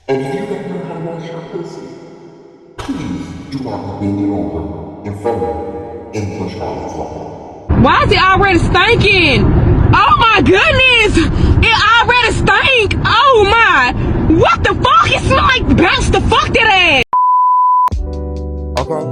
And if you don't know how to wash your pussy, please do not be bending over in front of me in Busch Gardens like that. Why is it already stinking? Oh my goodness! It already stink! Oh my! What the fuck? It smell like bounce the fuck that ass! Okay.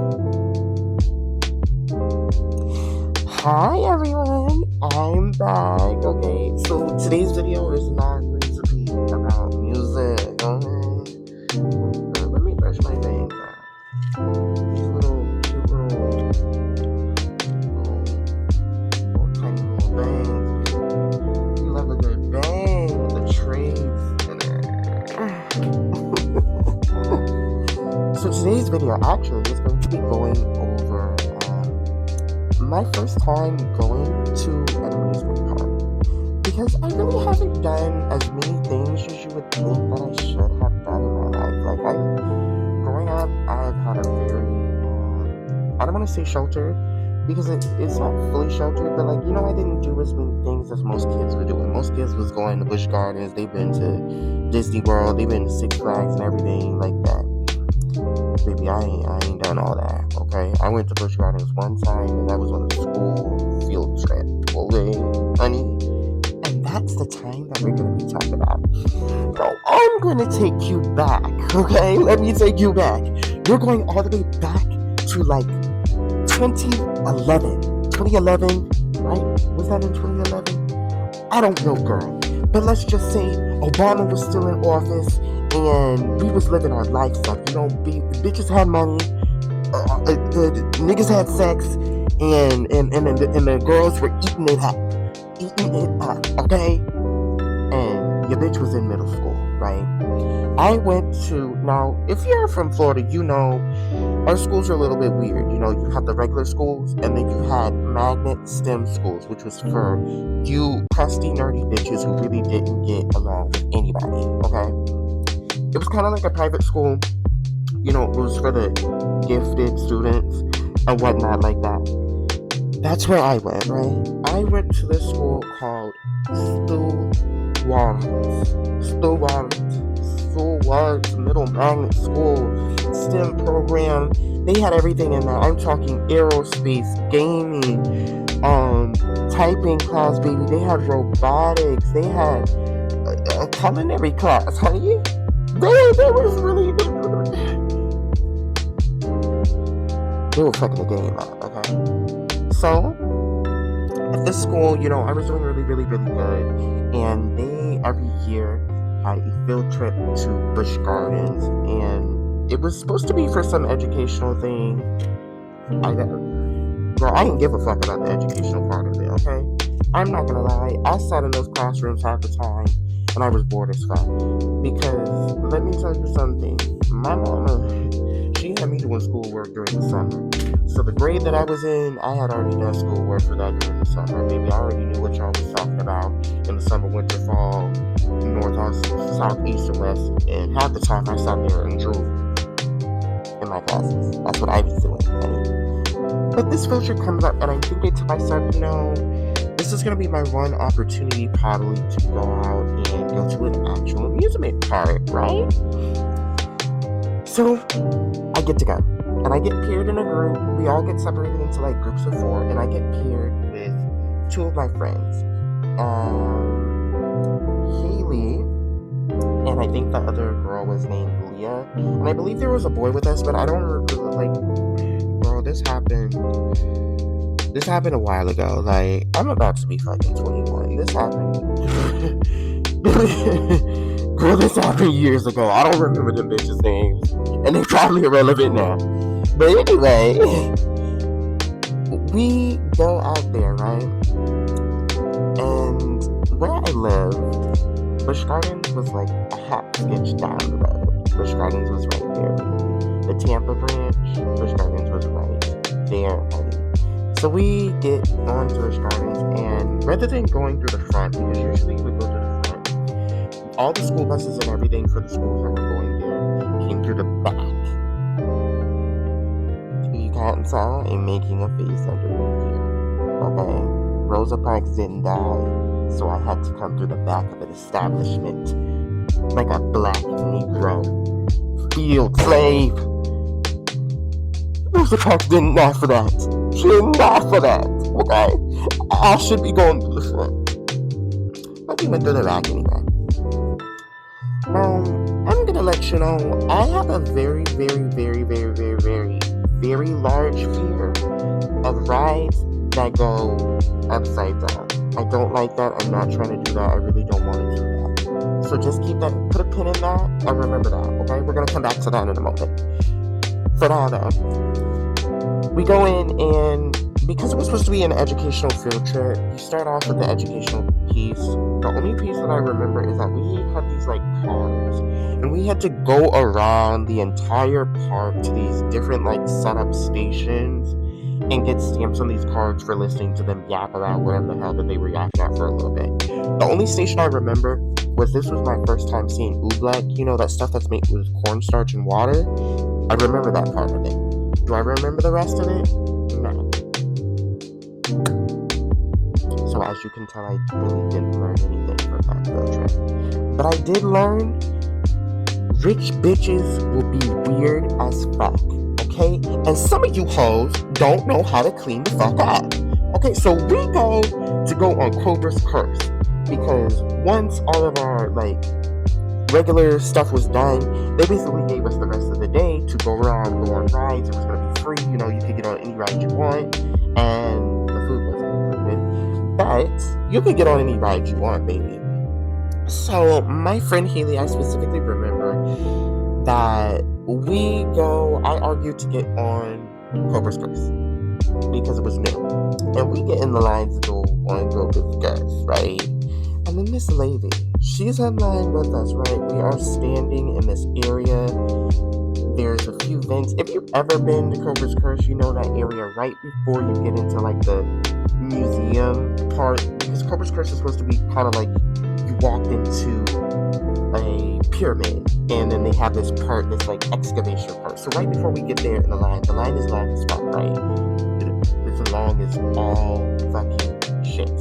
Hi everyone, I'm back. Okay, so today's video is not going to be about music. Okay, let me brush my bangs out. Cute little tiny little bangs. You love a good bang with the trays in it. So today's video actually is going to be going over my first time going to an amusement park, because I really haven't done as many things as you would think that I should have done in my life. Like, growing up, I've had a very, I don't want to say sheltered, because it's not fully sheltered, but like, I didn't do as many things as most kids were doing. Most kids was going to Busch Gardens, they've been to Disney World, they've been to Six Flags and everything like that. Baby, I ain't done all that, okay? I went to Busch Gardens one time, and that was on a school field trip, okay, honey? And that's the time that we're going to be talking about. So I'm going to take you back, okay? Let me take you back. You're going all the way back to, like, 2011. 2011, right? Was that in 2011? I don't know, girl. But let's just say Obama was still in office, and we was living our life stuff. Bitches had money, the niggas had sex, and the girls were eating it up, okay? And your bitch was in middle school, right? I went to, now, if you're from Florida, our schools are a little bit weird. You have the regular schools, and then you had magnet STEM schools, which was for you crusty, nerdy bitches who really didn't get along with anybody, okay? It was kind of like a private school. It was for the gifted students and whatnot like that. That's where I went, right? I went to this school called Stewart Middle Magnet School STEM program. They had everything in there. I'm talking aerospace, gaming, typing class, baby. They had robotics. They had a culinary class, honey. They were fucking the game up, okay? So, at this school, I was doing really, really, really good, and they, every year, had a field trip to Busch Gardens, and it was supposed to be for some educational thing. I didn't give a fuck about the educational part of it, okay? I'm not gonna lie, I sat in those classrooms half the time, and I was bored as fuck. Because, let me tell you something, my mama, she had me doing schoolwork during the summer. So the grade that I was in, I had already done schoolwork for that during the summer. Baby, I already knew what y'all was talking about in the summer, winter, fall, north, south, east, and west. And half the time I sat there and drew in my classes. That's what I was doing, honey. But this field trip comes up, and I'm thinking to myself, this is going to be my one opportunity probably to go out and go to an actual amusement park, right? So, I get to go. And I get paired in a group. We all get separated into like groups of 4. And I get paired with 2 of my friends. Haley. And I think the other girl was named Leah. And I believe there was a boy with us, but I don't remember, girl, this happened a while ago. Like, I'm about to be fucking 21. This happened. Girl, this happened years ago. I don't remember them bitches' names. And they're probably irrelevant now. But anyway, we go out there, right? And where I live, Busch Gardens was like a half sketch down the road. Busch Gardens was right there. The Tampa branch, Busch Gardens was right there, honey. So we get on to Busch Gardens, and rather than going through the front, because usually we go to the front, all the school buses and everything for the schools that were going there came through the back. You can't tell, I'm making a face underneath here. Okay? Rosa Parks didn't die, so I had to come through the back of an establishment like a black Negro field slave. Rosa Parks didn't ask for that. She didn't ask for that, okay? I should be going through the front. But we went through the back anyway. I'm gonna let you know, I have a very, very, very, very, very, very, very large fear of rides that go upside down. I don't like that. I'm not trying to do that. I really don't want to do that. So just keep that, put a pin in that, and remember that, okay? We're gonna come back to that in a moment. For now, though, we go in, and because it was supposed to be an educational field trip, you start off with the educational piece. The only piece that I remember is that we had these like cars, and we had to go around the entire park to these different like setup stations and get stamps on these cards for listening to them yap about whatever the hell that they were yapping at for a little bit. The only station I remember was this was my first time seeing oobleck, you know, that stuff that's made with cornstarch and water. I remember that part of it. Do I remember the rest of it? No. So as you can tell, I really didn't learn anything from that field trip. But I did learn rich bitches will be weird as fuck, okay? And some of you hoes don't know how to clean the fuck up. Okay, so we go on Cobra's Curse because once all of our like regular stuff was done, they basically gave us the rest of the day to go around, go on rides. It was gonna be free, you know, you could get on any ride you want, and the food wasn't included. But you could get on any ride you want, baby. So my friend Haley, I specifically remember that I argued to get on Cobra's Curse because it was new. And we get in the lines to go on Cobra's Curse, right? And then this lady, she's in line with us, right? We are standing in this area. There's a few vents. If you've ever been to Cobra's Curse, you know that area right before you get into like the museum part. Because Cobra's Curse is supposed to be kind of like you walked into a pyramid, and then they have this part, this like excavation part. So right before we get there in the line is long as fuck, right? It's long as all fucking shit.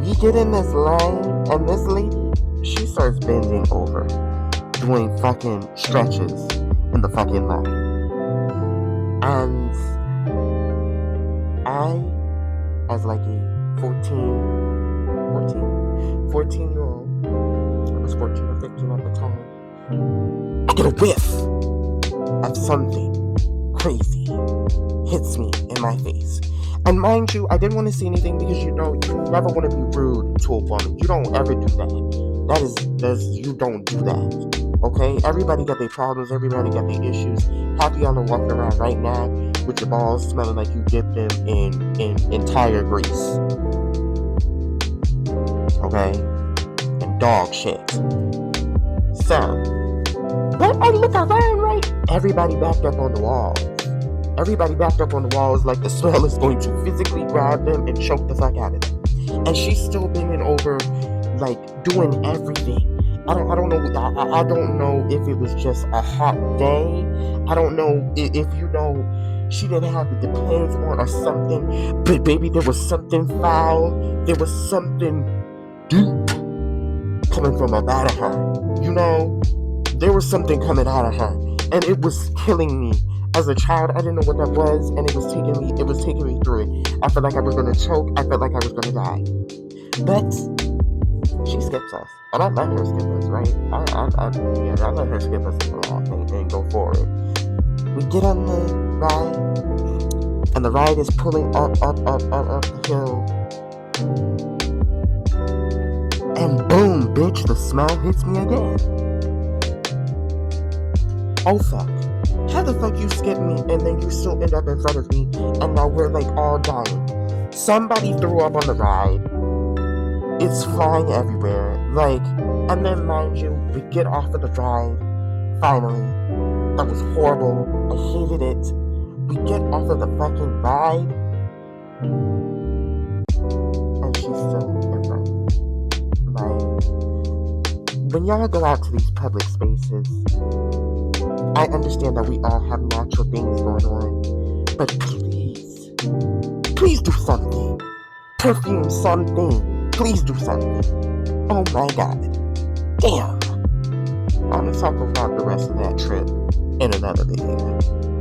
We get in this line, and this lady, she starts bending over, doing fucking stretches in the fucking line. And I, as like a 14-year-old, I was 14 or 15 at the time, I get a whiff of something crazy hits me in my face. And mind you, I didn't want to say anything because you know, you never want to be rude to a woman. You don't ever do that. You don't do that. Okay? Everybody got their problems. Everybody got their issues. Half of y'all are walking around right now with your balls smelling like you dipped them in tire grease. Okay? And dog shit. So, but I look around, right? Everybody backed up on the wall. Everybody backed up on the walls like the smell is going to physically grab them and choke the fuck out of them. And she's still bending over, like, doing everything. I don't know. I don't know if it was just a hot day. I don't know if you know she didn't have the depends on or something. But baby, there was something foul. There was something deep coming from out of her. You know, there was something coming out of her, and it was killing me. As a child, I didn't know what that was, and it was taking me through it. I felt like I was gonna choke. I felt like I was gonna die. But she skips us, and I let her skip us, right? I let her skip us along and go forward. We get on the ride, and the ride is pulling up the hill, and boom, bitch, the smell hits me again. Oh fuck. How the fuck you skip me and then you still end up in front of me and now we're like all dying? Somebody threw up on the ride. It's flying everywhere. Like, and then mind you, we get off of the ride. Finally. That was horrible. I hated it. We get off of the fucking ride. And she's still in front. Like, when y'all go out to these public spaces, I understand that we all have natural things going on, but please do something. Perfume something. Please do something. Oh my god. damn. I'm gonna talk about the rest of that trip in another video.